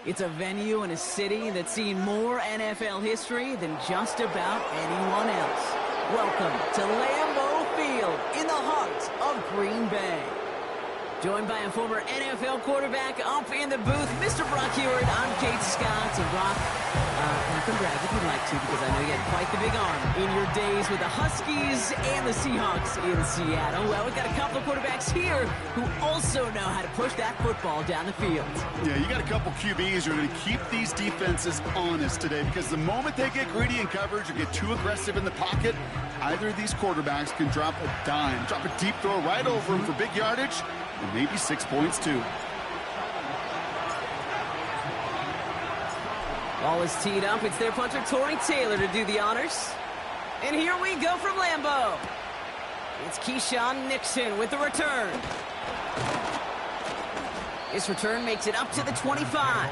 It's a venue in a city that's seen more NFL history than just about anyone else. Welcome to Lambeau Field in the heart of Green Bay. Joined by a former NFL quarterback up in the booth, Mr. Brock Huard. I'm Kate Scott. And Brock, you can brag if you'd like to, because I know you had quite the big arm in your days with the Huskies and the Seahawks in Seattle. Well, we've got a couple of quarterbacks here who also know how to push that football down the field. Yeah, you got a couple QBs who are going to keep these defenses honest today, because the moment they get greedy in coverage or get too aggressive in the pocket, either of these quarterbacks can drop a dime, drop a deep throw right over them for big yardage, and maybe 6 points too. Ball is teed up. It's their punter, Tory Taylor, to do the honors. And here we go from Lambeau. It's Keyshawn Nixon with the return. This return makes it up to the 25.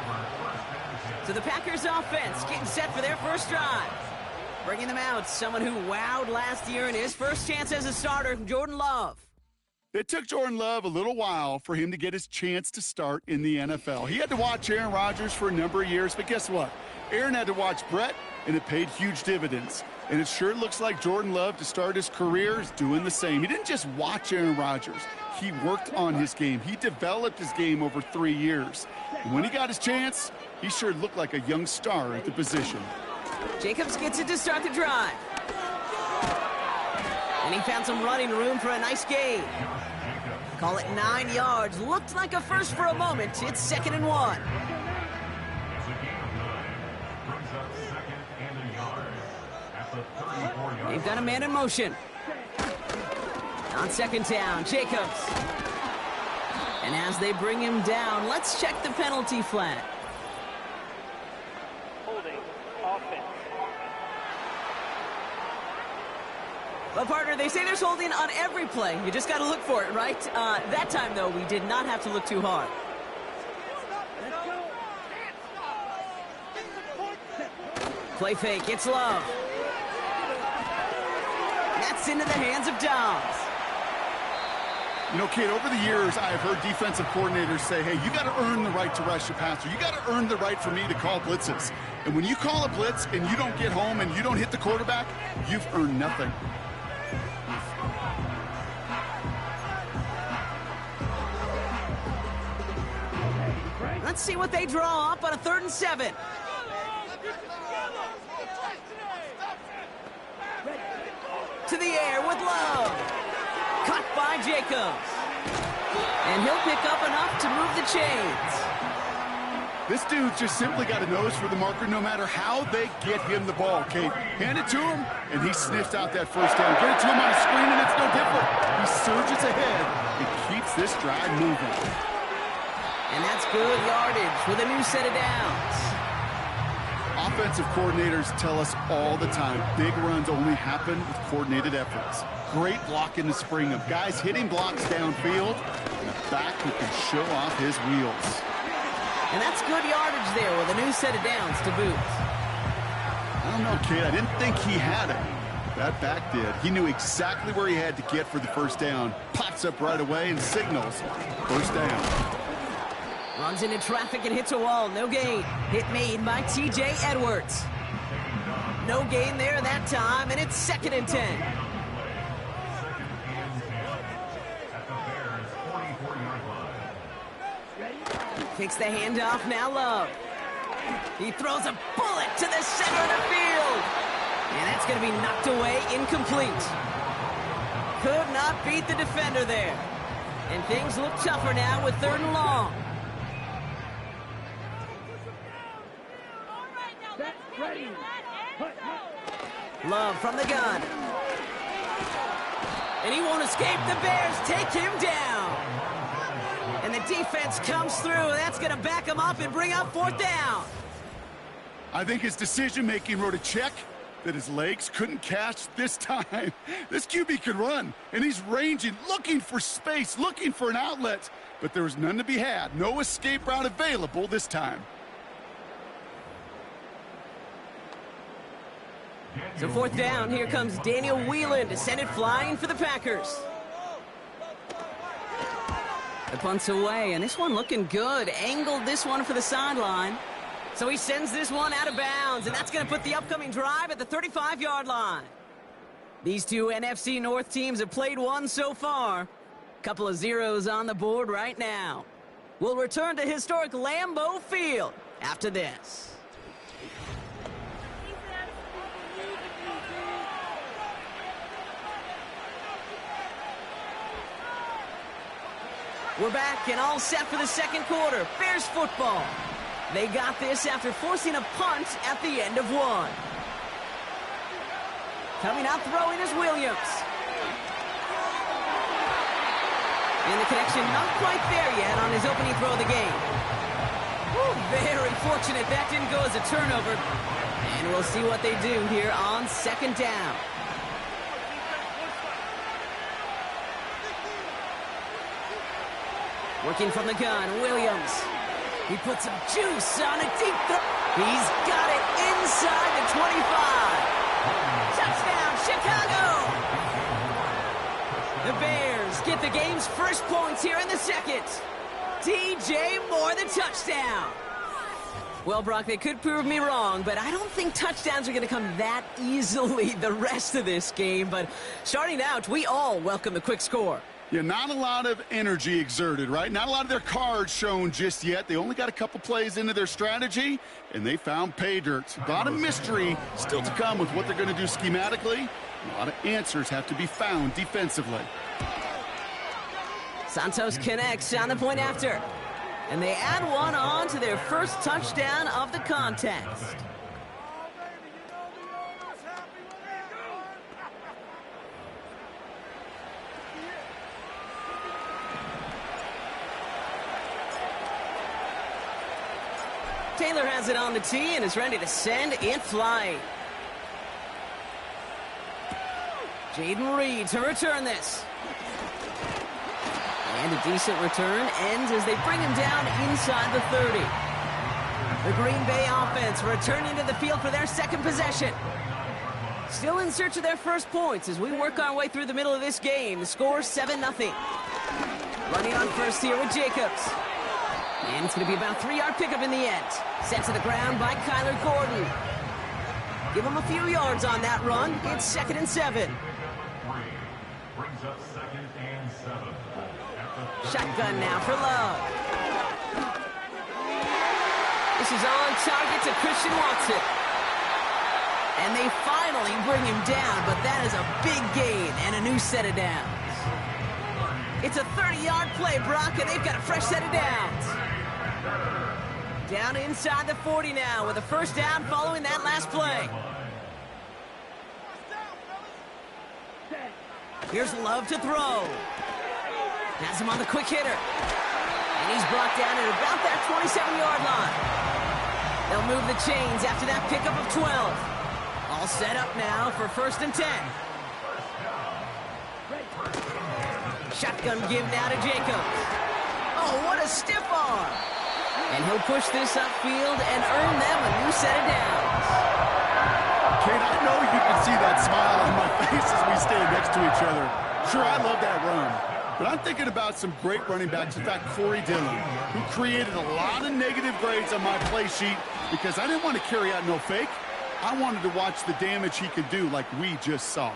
So the Packers offense getting set for their first drive. Bringing them out, someone who wowed last year in his first chance as a starter, Jordan Love. It took Jordan Love a little while for him to get his chance to start in the NFL. He had to watch Aaron Rodgers for a number of years, but guess what? Aaron had to watch Brett, and it paid huge dividends. And it sure looks like Jordan Love, to start his career, is doing the same. He didn't just watch Aaron Rodgers. He worked on his game. He developed his game over 3 years. And when he got his chance, he sure looked like a young star at the position. Jacobs gets it to start the drive. And he found some running room for a nice gain. Call it 9 yards. Looked like a first for a moment. It's 2nd and 1. They've got a man in motion. On 2nd down, Jacobs. And as they bring him down, let's check the penalty flag. Well, partner, they say there's holding on every play. You just got to look for it, right? That time, though, we did not have to look too hard. Play fake. It's Love. That's into the hands of Dobbs. You know, Kate, over the years, I've heard defensive coordinators say, hey, you got to earn the right to rush your passer. You got to earn the right for me to call blitzes. And when you call a blitz and you don't get home and you don't hit the quarterback, you've earned nothing. Let's see what they draw up on a 3rd and 7. To the air with Love. Cut by Jacobs. And he'll pick up enough to move the chains. This dude just simply got a nose for the marker no matter how they get him the ball, Kate. Hand it to him, and he sniffs out that first down. Get it to him on a screen, and it's no different. He surges ahead and keeps this drive moving. And that's good yardage with a new set of downs. Offensive coordinators tell us all the time, big runs only happen with coordinated efforts. Great block in the spring of guys hitting blocks downfield, and a back who can show off his wheels. And that's good yardage there with a new set of downs to boot. I don't know, Kate. I didn't think he had it. That back did. He knew exactly where he had to get for the first down. Pops up right away and signals first down. Runs into traffic and hits a wall. No gain. Hit made by T.J. Edwards. No gain there that time, and it's 2nd and 10. Takes the handoff, now Love. He throws a bullet to the center of the field. And that's going to be knocked away, incomplete. Could not beat the defender there. And things look tougher now with 3rd and long. Love from the gun. And he won't escape. The Bears take him down. And the defense comes through. That's going to back him up and bring up 4th down. I think his decision-making wrote a check that his legs couldn't catch this time. This QB can run, and he's ranging, looking for space, looking for an outlet. But there was none to be had. No escape route available this time. So 4th down, here comes Daniel Whelan to send it flying for the Packers. The punt's away, and this one looking good. Angled this one for the sideline. So he sends this one out of bounds, and that's going to put the upcoming drive at the 35-yard line. These two NFC North teams have played one so far. Couple of zeros on the board right now. We'll return to historic Lambeau Field after this. We're back and all set for the second quarter. Bears football. They got this after forcing a punt at the end of one. Coming out throwing is Williams. And the connection not quite there yet on his opening throw of the game. Woo, very fortunate that didn't go as a turnover. And we'll see what they do here on second down. Working from the gun, Williams. He puts some juice on a deep throw. He's got it inside the 25. Touchdown, Chicago! The Bears get the game's first points here in the second. DJ Moore, the touchdown. Well, Brock, they could prove me wrong, but I don't think touchdowns are going to come that easily the rest of this game. But starting out, we all welcome the quick score. Yeah, not a lot of energy exerted, right? Not a lot of their cards shown just yet. They only got a couple plays into their strategy, and they found pay dirt. A lot of mystery still to come with what they're going to do schematically. A lot of answers have to be found defensively. Santos connects on the point after. And they add one on to their first touchdown of the contest. Taylor has it on the tee and is ready to send in flight. Jaden Reed to return this. And a decent return ends as they bring him down inside the 30. The Green Bay offense returning to the field for their second possession. Still in search of their first points as we work our way through the middle of this game. The score 7-0. Running on first here with Jacobs. And it's going to be about a 3-yard pickup in the end. Sent to the ground by Kyler Gordon. Give him a few yards on that run. It's 2nd and 7. Brings up 2nd and 7. Shotgun now for Love. This is on target to Christian Watson. And they finally bring him down, but that is a big gain and a new set of downs. It's a 30-yard play, Brock, and they've got a fresh set of downs. Down inside the 40 now with a first down following that last play. Here's Love to throw. Has him on the quick hitter. And he's brought down at about that 27-yard line. They'll move the chains after that pickup of 12. All set up now for 1st and 10. Shotgun give now to Jacobs. Oh, what a stiff arm. And he'll push this upfield and earn them a new set of downs. Kate, I know you can see that smile on my face as we stand next to each other. Sure, I love that run. But I'm thinking about some great running backs. In fact, Corey Dillon, who created a lot of negative grades on my play sheet because I didn't want to carry out no fake. I wanted to watch the damage he could do like we just saw.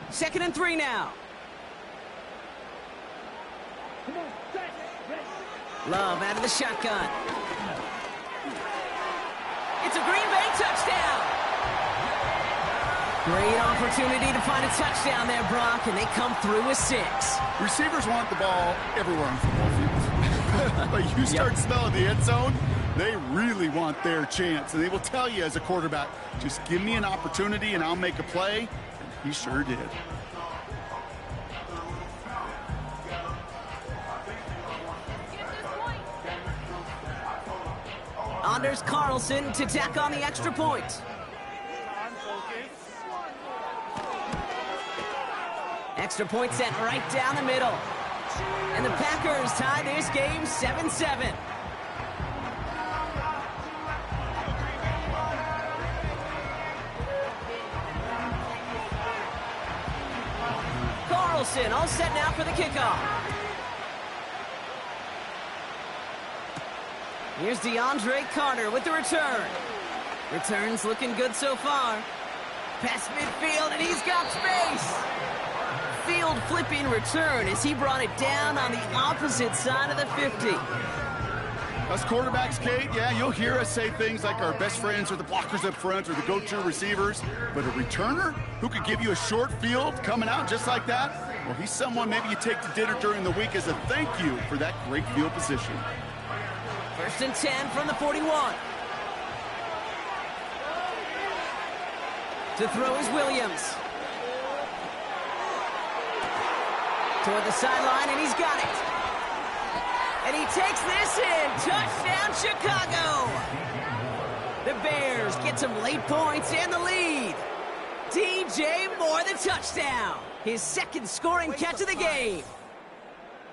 Second and 3 now. Love out of the shotgun. It's a Green Bay touchdown. Great opportunity to find a touchdown there, Brock, and they come through with 6. Receivers want the ball everywhere on football fields. But you start smelling the end zone, they really want their chance. And they will tell you as a quarterback, just give me an opportunity and I'll make a play. And he sure did. Anders Carlson to tack on the extra point. Extra point sent right down the middle. And the Packers tie this game 7-7. Carlson all set now for the kickoff. Here's DeAndre Carter with the return. Return's looking good so far. Past midfield, and he's got space. Field flipping return as he brought it down on the opposite side of the 50. Us quarterbacks, Kate, yeah, you'll hear us say things like our best friends are the blockers up front or the go-to receivers. But a returner who could give you a short field coming out just like that, well, he's someone maybe you take to dinner during the week as a thank you for that great field position. 1st and 10 from the 41. To throw is Williams. Toward the sideline, and he's got it. And he takes this in. Touchdown, Chicago. The Bears get some late points and the lead. DJ Moore, the touchdown. His second scoring catch of the game.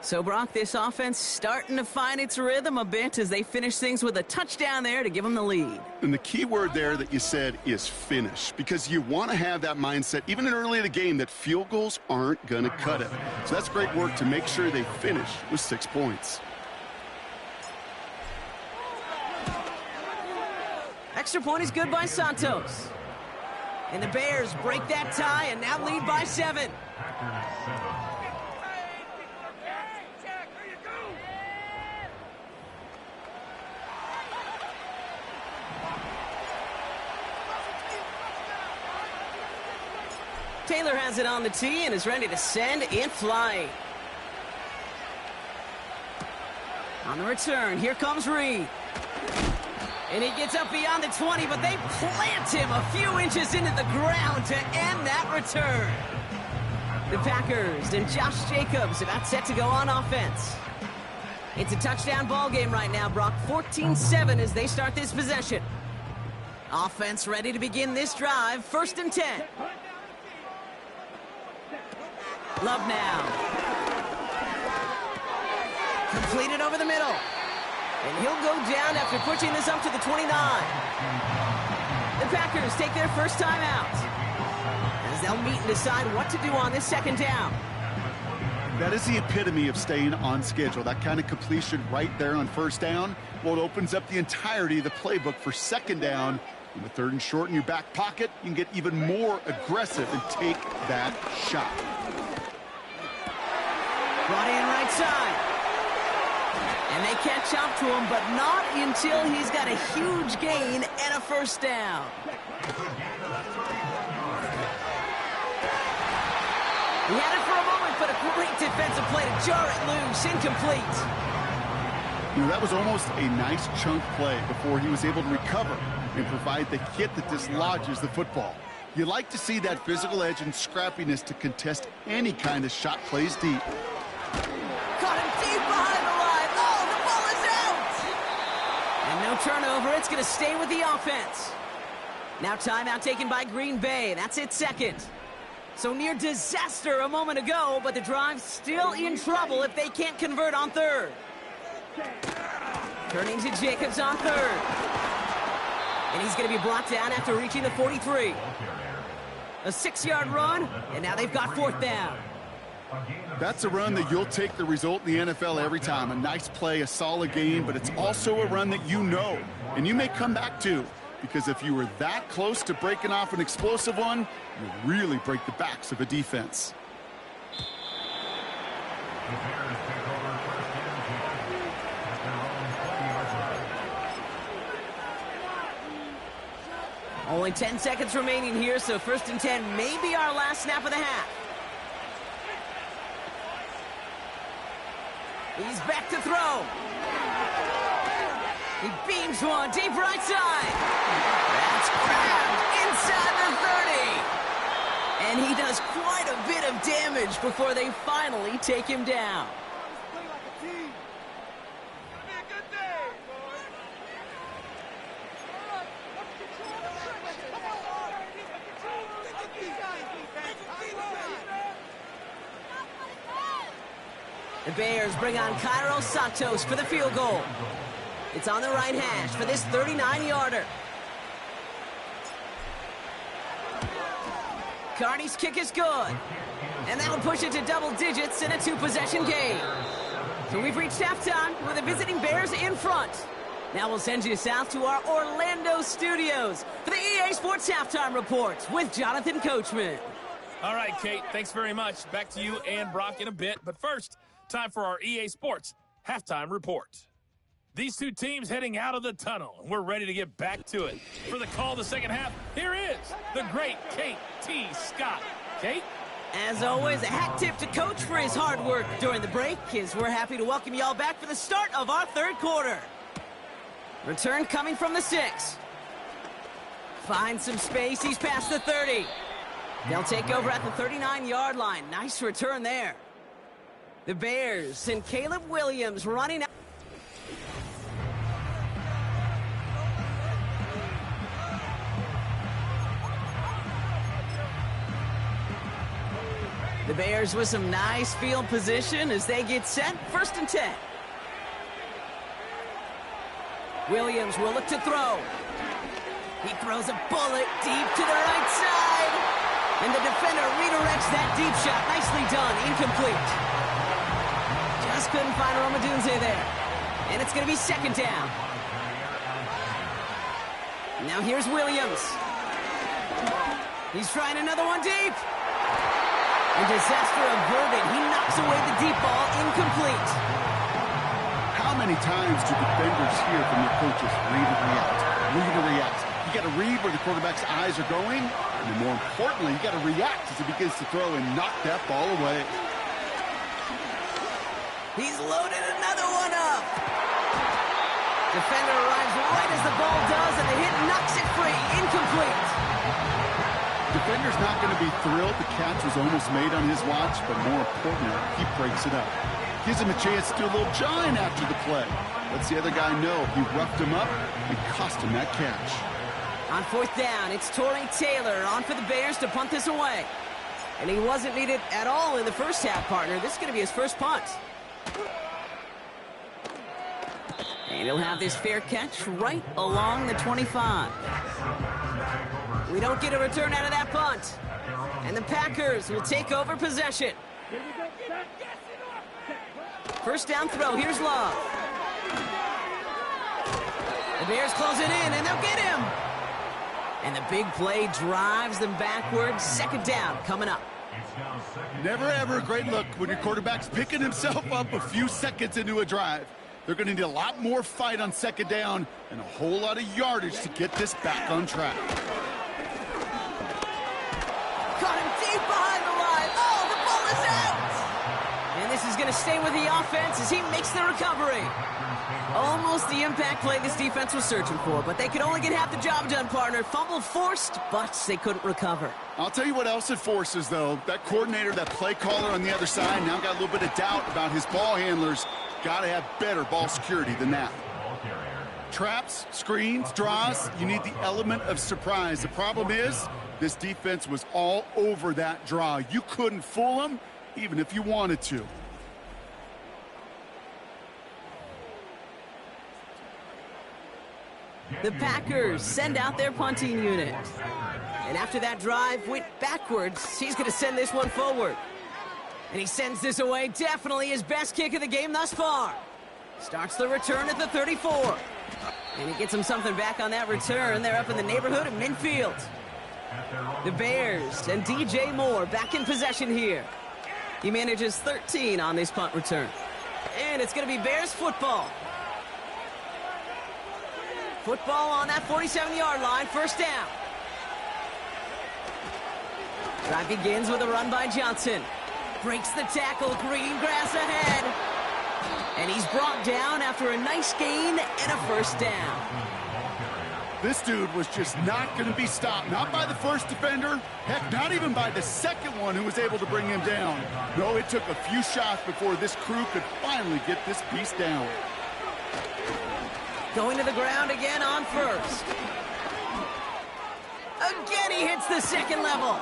So, Brock, this offense starting to find its rhythm a bit as they finish things with a touchdown there to give them the lead. And the key word there that you said is finish, because you want to have that mindset, even in early in the game, that field goals aren't going to cut it. So that's great work to make sure they finish with 6 points. Extra point is good by Santos. And the Bears break that tie and now lead by 7. Taylor has it on the tee and is ready to send it flying. On the return, here comes Reed. And he gets up beyond the 20, but they plant him a few inches into the ground to end that return. The Packers and Josh Jacobs about set to go on offense. It's a touchdown ball game right now, Brock. 14-7 as they start this possession. Offense ready to begin this drive. 1st and 10. Love now. Completed over the middle. And he'll go down after pushing this up to the 29. The Packers take their first time out as they'll meet and decide what to do on this 2nd down. That is the epitome of staying on schedule. That kind of completion right there on 1st down. Well, it opens up the entirety of the playbook for 2nd down. In the 3rd and short in your back pocket, you can get even more aggressive and take that shot. Brought in right side. And they catch up to him, but not until he's got a huge gain and a 1st down. He had it for a moment, but a great defensive play to jar it loose. Incomplete. You know, that was almost a nice chunk play before he was able to recover and provide the hit that dislodges the football. You like to see that physical edge and scrappiness to contest any kind of shot plays deep. Caught him deep behind the line. Oh, the ball is out! And no turnover. It's going to stay with the offense. Now timeout taken by Green Bay. That's its 2nd. So near disaster a moment ago, but the drive's still in trouble if they can't convert on 3rd. Turning to Jacobs on 3rd. And he's going to be brought down after reaching the 43. A 6-yard run, and now they've got 4th down. That's a run that you'll take the result in the NFL every time. A nice play, a solid game, but it's also a run that you know, and you may come back to, because if you were that close to breaking off an explosive one, you really break the backs of a defense. Only 10 seconds remaining here, so 1st and 10 may be our last snap of the half. He's back to throw. He beams one deep right side. That's grabbed inside the 30. And he does quite a bit of damage before they finally take him down. The Bears bring on Cairo Santos for the field goal. It's on the right hash for this 39-yarder. Carney's kick is good. And that'll push it to double digits in a two-possession game. So we've reached halftime with the visiting Bears in front. Now we'll send you south to our Orlando studios for the EA Sports Halftime Report with Jonathan Coachman. All right, Kate, thanks very much. Back to you and Brock in a bit. But first, time for our EA Sports Halftime Report. These two teams heading out of the tunnel, and we're ready to get back to it. For the call of the second half, here is the great Kate T. Scott. Kate? As always, a hat tip to Coach for his hard work during the break, as we're happy to welcome y'all back for the start of our third quarter. Return coming from the 6. Finds some space. He's past the 30. They'll take over at the 39-yard line. Nice return there. The Bears and Caleb Williams running out. The Bears with some nice field position as they get set. 1st and 10. Williams will look to throw. He throws a bullet deep to the right side. And the defender redirects that deep shot. Nicely done. Incomplete. Just couldn't find Romadunze there. And it's going to be 2nd down. Now here's Williams. He's trying another one deep. And disaster averted. He knocks away the deep ball. Incomplete. How many times do defenders hear from their coaches, read and react, read and react? You got to read where the quarterback's eyes are going, and then more importantly, you got to react as he begins to throw and knock that ball away. He's loaded another one up. Defender arrives right as the ball does, and the hit knocks it free. Incomplete. Defender's not going to be thrilled the catch was almost made on his watch, but more importantly, he breaks it up. Gives him a chance to do a little jawing after the play. Lets the other guy know he roughed him up and cost him that catch. On 4th down, it's Torrey Taylor on for the Bears to punt this away. And he wasn't needed at all in the first half, partner. This is going to be his first punt. And he'll have this fair catch right along the 25. We don't get a return out of that punt. And the Packers will take over possession. 1st down throw. Here's Love. The Bears close it in, and they'll get him. And the big play drives them backwards. 2nd down coming up. Never ever a great look when your quarterback's picking himself up a few seconds into a drive. They're going to need a lot more fight on 2nd down and a whole lot of yardage to get this back on track. Caught him deep behind the line. Oh, the ball is out. And this is going to stay with the offense as he makes the recovery. Almost the impact play this defense was searching for, but they could only get half the job done, partner. Fumble forced, but they couldn't recover. I'll tell you what else it forces, though. That coordinator, that play caller on the other side, now got a little bit of doubt about his ball handlers. Got to have better ball security than that. Traps, screens, draws, you need the element of surprise. The problem is, this defense was all over that draw. You couldn't fool them, even if you wanted to. The Packers send out their punting unit. And after that drive went backwards, he's going to send this one forward. And he sends this away. Definitely his best kick of the game thus far. Starts the return at the 34. And he gets him something back on that return. They're up in the neighborhood of midfield. The Bears and DJ Moore back in possession here. He manages 13 on this punt return. And it's going to be Bears football. Football on that 47-yard line. 1st down. Drive begins with a run by Johnson. Breaks the tackle. Green grass ahead. And he's brought down after a nice gain and a 1st down. This dude was just not going to be stopped. Not by the first defender. Heck, not even by the second one who was able to bring him down. No, it took a few shots before this crew could finally get this piece down. Going to the ground again on 1st. Again, he hits the 2nd level.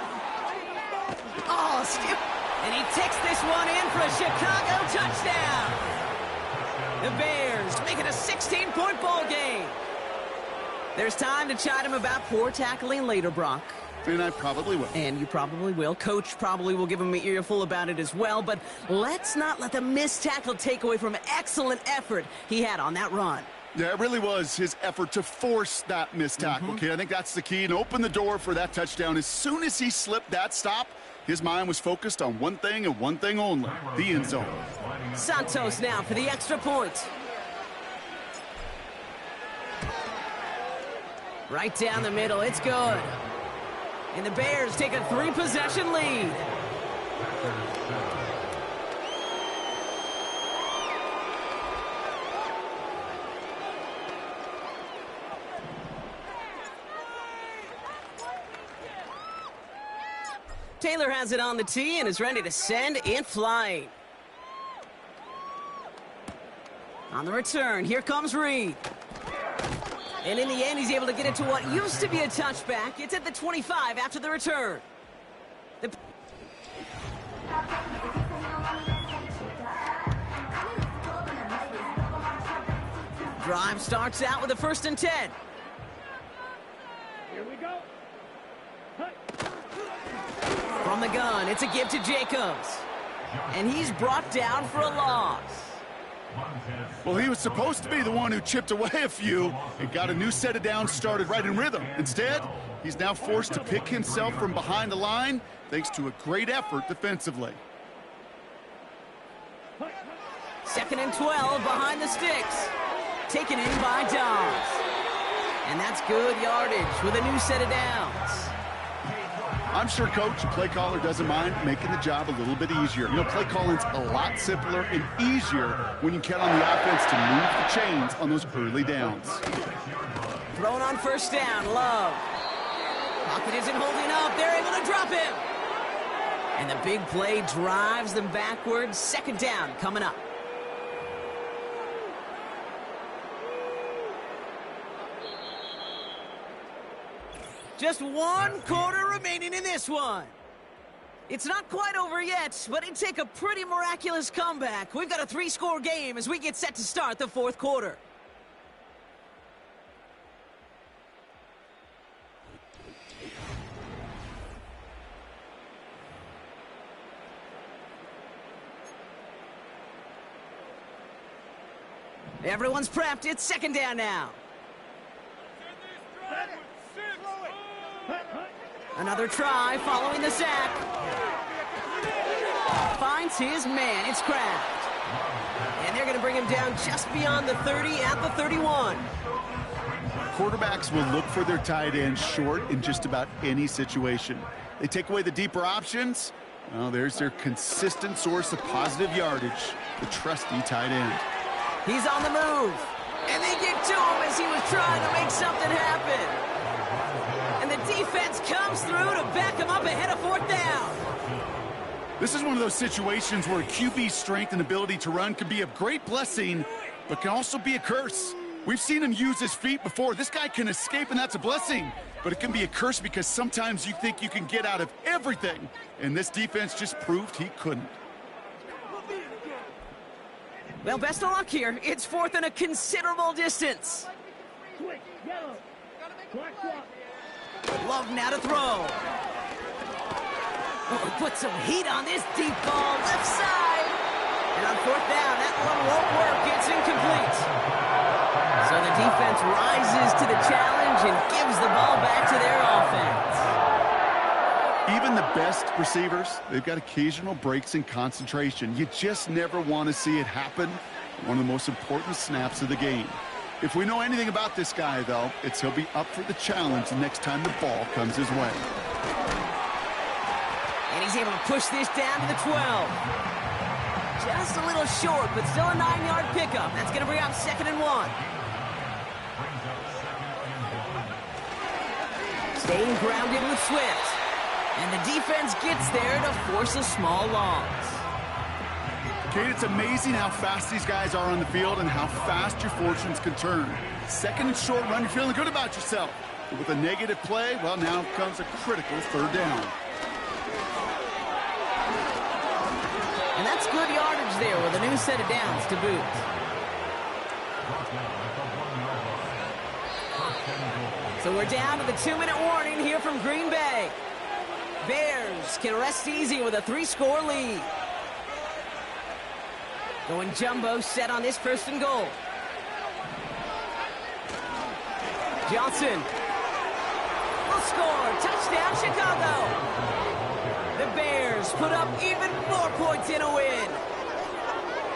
Oh, skip. And he takes this one in for a Chicago touchdown. The Bears make it a 16-point ball game. There's time to chide him about poor tackling later, Brock. And I probably will. And you probably will. Coach probably will give him an earful about it as well. But let's not let the missed tackle take away from excellent effort he had on that run. Yeah, it really was his effort to force that missed tackle, kid. I think that's the key, and open the door for that touchdown. As soon as he slipped that stop, his mind was focused on one thing and one thing only, the end zone. Santos now for the extra point. Right down the middle, it's good. And the Bears take a 3-possession lead. Taylor has it on the tee and is ready to send it flying. On the return, here comes Reed. And in the end, he's able to get it to what used to be a touchback. It's at the 25 after the return. Drive starts out with a 1st and 10. Here we go. From the gun, it's a give to Jacobs. And he's brought down for a loss. Well, he was supposed to be the one who chipped away a few and got a new set of downs started right in rhythm. Instead, he's now forced to pick himself from behind the line thanks to a great effort defensively. 2nd and 12 behind the sticks. Taken in by Dobbs. And that's good yardage with a new set of downs. I'm sure Coach, play caller, doesn't mind making the job a little bit easier. You know, play calling's a lot simpler and easier when you count on the offense to move the chains on those early downs. Thrown on 1st down, Love. Pocket isn't holding up. They're able to drop him. And the big play drives them backwards. 2nd down coming up. Just 1 quarter remaining in this one. It's not quite over yet, but it'd take a pretty miraculous comeback. We've got a 3-score game as we get set to start the 4th quarter. Everyone's prepped. It's 2nd down now. Another try following the sack. Finds his man. It's Kraft. And they're going to bring him down just beyond the 30 at the 31. Quarterbacks will look for their tight end short in just about any situation. They take away the deeper options. Well, there's their consistent source of positive yardage, the trusty tight end. He's on the move. And they get to him as he was trying to make something happen. And the defense comes through to back him up ahead of 4th down. This is one of those situations where QB's strength and ability to run can be a great blessing, but can also be a curse. We've seen him use his feet before. This guy can escape, and that's a blessing. But it can be a curse because sometimes you think you can get out of everything, and this defense just proved he couldn't. Well, best of luck here. It's 4th and a considerable distance. Switch, yellow. Clock swap. Love now to throw. Oh, put some heat on this deep ball, left side. And on 4th down, that one won't work. It's incomplete. So the defense rises to the challenge and gives the ball back to their offense. Even the best receivers, they've got occasional breaks in concentration. You just never want to see it happen. One of the most important snaps of the game. If we know anything about this guy, though, it's he'll be up for the challenge the next time the ball comes his way. And he's able to push this down to the 12. Just a little short, but still a 9-yard pickup. That's going to bring up 2nd and 1. Staying grounded with Swift. And the defense gets there to force a small loss. Kate, it's amazing how fast these guys are on the field and how fast your fortunes can turn. 2nd and short run, you're feeling good about yourself. But with a negative play, well, now comes a critical 3rd down. And that's good yardage there with a new set of downs to boot. So we're down to the 2-minute warning here from Green Bay. Bears can rest easy with a 3-score lead. Going jumbo set on this 1st and goal. Johnson will score. Touchdown, Chicago. The Bears put up even more points in a win.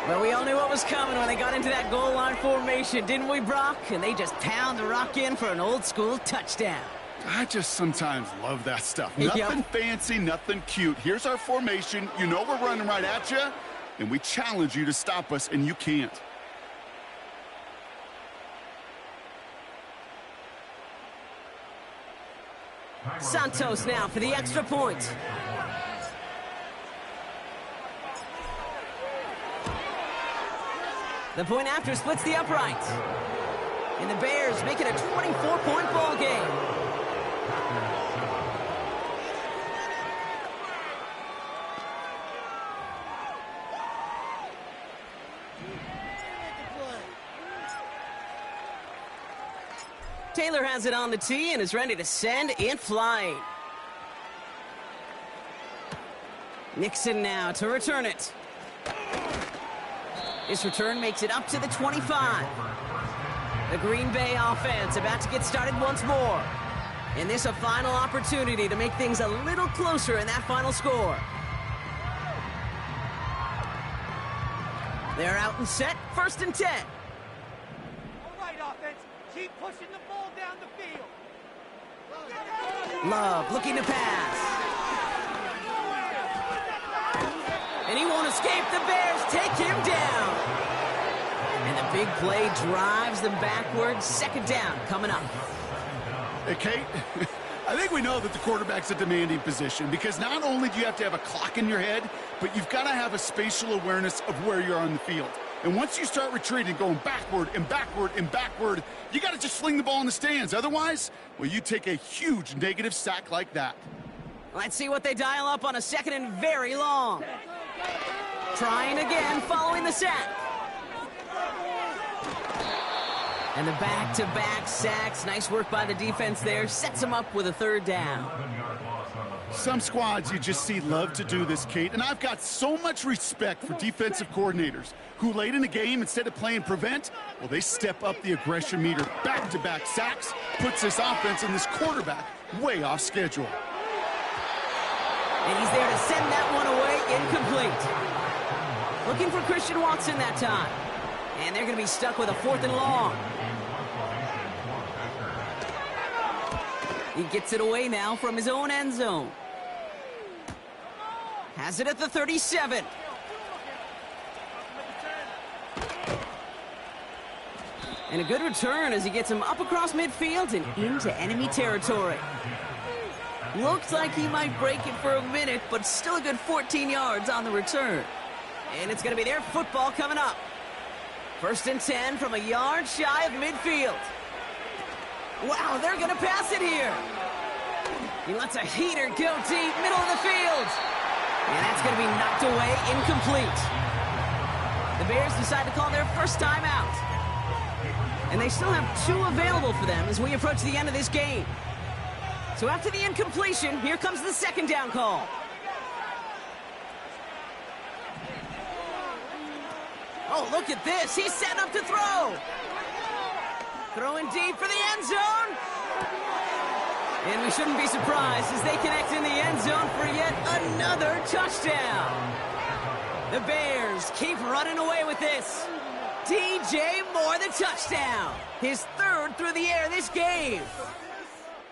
But we all knew what was coming when they got into that goal line formation, didn't we, Brock? And they just pound the rock in for an old-school touchdown. I just sometimes love that stuff. Nothing fancy, nothing cute. Here's our formation. You know we're running right at you, and we challenge you to stop us, and you can't. Santos now for the extra point. The point after splits the uprights. And the Bears make it a 24-point ball game. Taylor has it on the tee and is ready to send it flying. Nixon now to return it. This return makes it up to the 25. The Green Bay offense about to get started once more. And this a final opportunity to make things a little closer in that final score. They're out and set, 1st and 10. All right, offense. Keep pushing the ball down the field. Love looking to pass. And he won't escape. The Bears take him down. And the big play drives them backwards. 2nd down coming up. Hey, Kate, I think we know that the quarterback's a demanding position because not only do you have to have a clock in your head, but you've got to have a spatial awareness of where you are on the field. And once you start retreating, going backward and backward and backward, you got to just fling the ball in the stands. Otherwise, well, you take a huge negative sack like that. Let's see what they dial up on a 2nd and very long. Trying again following the sack. And the back-to-back sacks. Nice work by the defense there. Sets them up with a 3rd down. Some squads you just see love to do this, Kate. And I've got so much respect for defensive coordinators who late in the game, instead of playing prevent, well, they step up the aggression meter. Back-to-back sacks puts this offense and this quarterback way off schedule. And he's there to send that one away, incomplete. Looking for Christian Watson that time. And they're going to be stuck with a 4th and long. He gets it away now from his own end zone. Has it at the 37. And a good return as he gets him up across midfield and into enemy territory. Looks like he might break it for a minute, but still a good 14 yards on the return. And it's going to be their football coming up. 1st and 10 from a yard shy of midfield. Wow, they're going to pass it here. He lets a heater go deep, middle of the field. And that's going to be knocked away, incomplete. The Bears decide to call their first timeout. And they still have 2 available for them as we approach the end of this game. So after the incompletion, here comes the 2nd down call. Oh, look at this. He's set up to throw. Throwing deep for the end zone. And we shouldn't be surprised as they connect in the end zone for yet another touchdown. The Bears keep running away with this. DJ Moore, the touchdown. His 3rd through the air this game.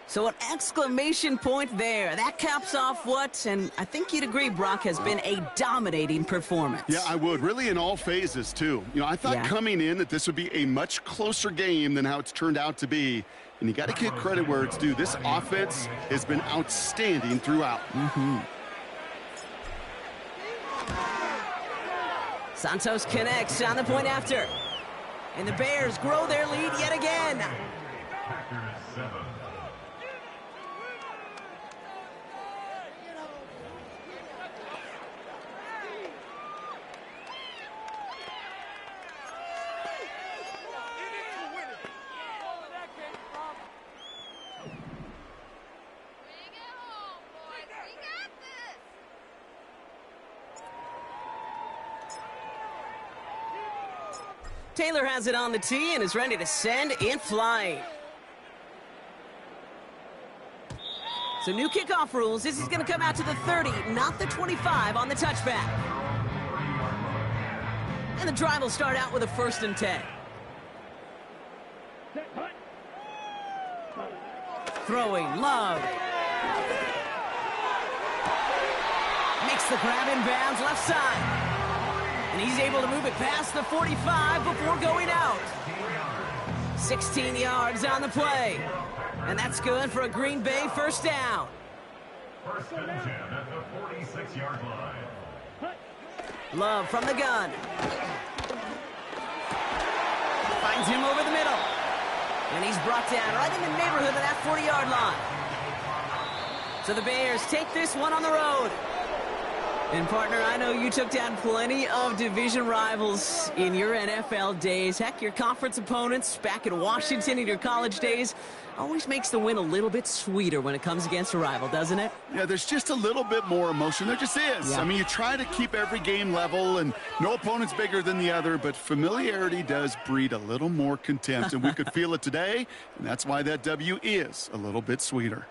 So an exclamation point there. That caps off what, and I think you'd agree, Brock, has been a dominating performance. Yeah, I would. Really in all phases, too. You know, I thought coming in that this would be a much closer game than how it's turned out to be. And you got to give credit where it's due. This offense has been outstanding throughout. Santos connects on the point after. And the Bears grow their lead yet again. Packers 7. Taylor has it on the tee and is ready to send it flying. So new kickoff rules. This is going to come out to the 30, not the 25 on the touchback. And the drive will start out with a 1st and 10. Throwing, Love. Makes the grab in bounds left side. And he's able to move it past the 45 before going out. 16 yards on the play. And that's good for a Green Bay 1st down. 1st and 10 at the 46-yard line. Love from the gun. Finds him over the middle. And he's brought down right in the neighborhood of that 40-yard line. So the Bears take this one on the road. And, partner, I know you took down plenty of division rivals in your NFL days. Heck, your conference opponents back in Washington in your college days always makes the win a little bit sweeter when it comes against a rival, doesn't it? Yeah, there's just a little bit more emotion. There just is. Yeah. I mean, you try to keep every game level, and no opponent's bigger than the other, but familiarity does breed a little more contempt, and we could feel it today, and that's why that W is a little bit sweeter.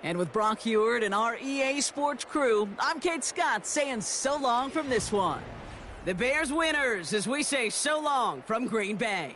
And with Brock Heward and our EA Sports crew, I'm Kate Scott saying so long from this one. The Bears winners as we say so long from Green Bay.